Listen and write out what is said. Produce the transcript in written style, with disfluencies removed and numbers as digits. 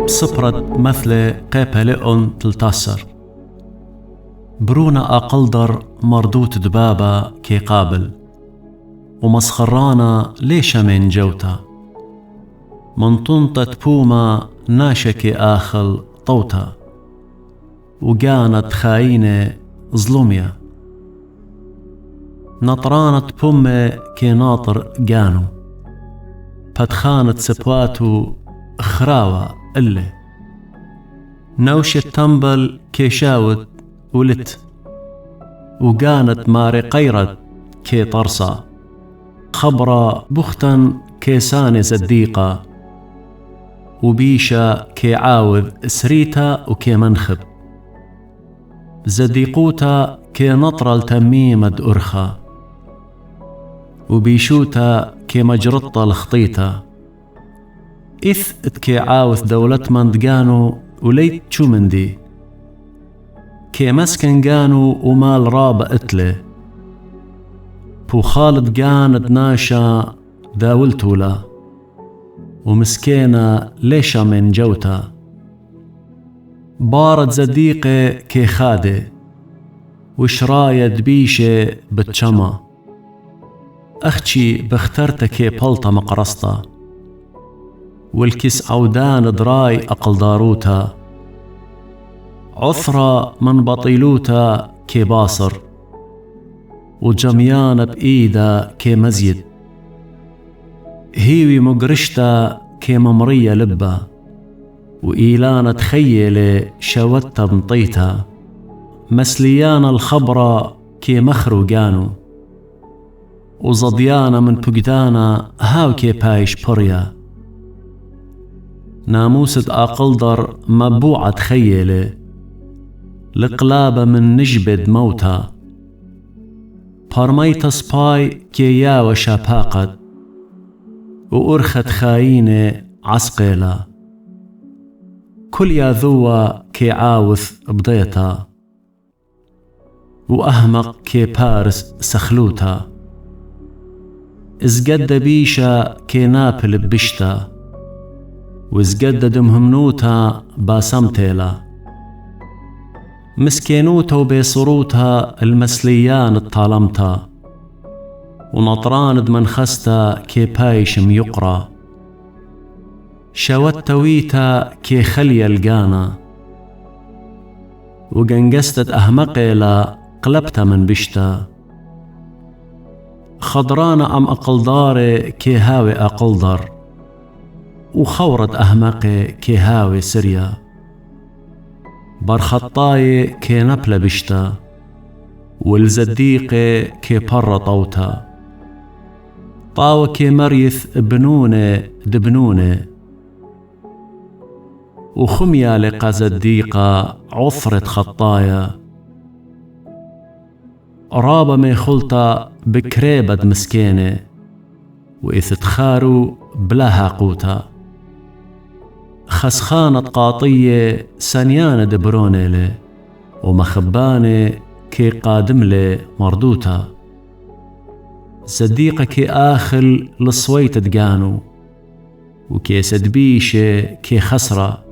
بصبرت مثل قيبلئون تلتاسر برونا أقلدر مردوت دبابة كي قابل ومسخرانا ليش من جوتا من طنطة بوما ناشكي آخل طوتا وقانت خاينة ظلمية نطرانة بومة كي ناطر قانو بدخانت سبواتو خراوة اللي نوش التنبل كي شاوت ولت وقانت ماري قيرت كي طرصة خبرة بختن كيساني صديقة وبيشا كي عاوذ سريتا وكي منخب زديقوتا كي نطر التميمد أرخا وبيشوتا كي مجرطة الخطيطة إث كي عاوذ دولة مندقانو وليت شو مندي كي مسكن قانو ومال راب اتله بو خالد قاند ناشا داولتولا ومسكينة ليشا من جوتا بارد زديقي كي خاده وشراية دبيشة بتشما أختي بخترت كي بلطة مقرصتا والكس عودان دراي أقل داروتا عثرة من بطيلوتا كي باصر وجميان بإيدا كي مزيد هيوي مقرشتا كي ممرية لبا وإيلانة تخيلة شوتا بنطيتا مسليانا الخبرة كي مخرو قانو وزضيانا من بقدانا هاو كي بايش بريا ناموسة أقلدر مبوعة تخيلة لقلابة من نجبد موتا بارميتا سباي كي ياوى شاباقت وأرخت خاينة عسقيلة كل يا ذوى كي عاوث بضيتا وأهمق كي بارس سخلوتا إزقد بيشا كي نابل ببشتا وإزقد دمهمنوتا باسمتيلا مسكينوتا وبيصروتا المسليان الطالمتا ونطران دمنخستا كي بايش ميقرا شوت تويتا كي خلي القانا وقنقستت أهمقيلا قلبتا من بشتا خضرانا أم أقلداري كي هاوي أقلدر وخورت أهمقي كي هاوي سريا برخطاي كي نبل بشتا والزديقي كي بر طوتا طاوة كي مريث بنونة دبنونة وخميا لقى زديقة عثرة خطايا رابة ميخلطة بكريبة مسكينة وإذ تخارو بلاها قوتا خسخانة قاطية سنيانة دبرونيلي ومخبانة كي قادملي مردوتا صديقة كي آخل لصويت دقانو وكي سدبيشة كي خسرة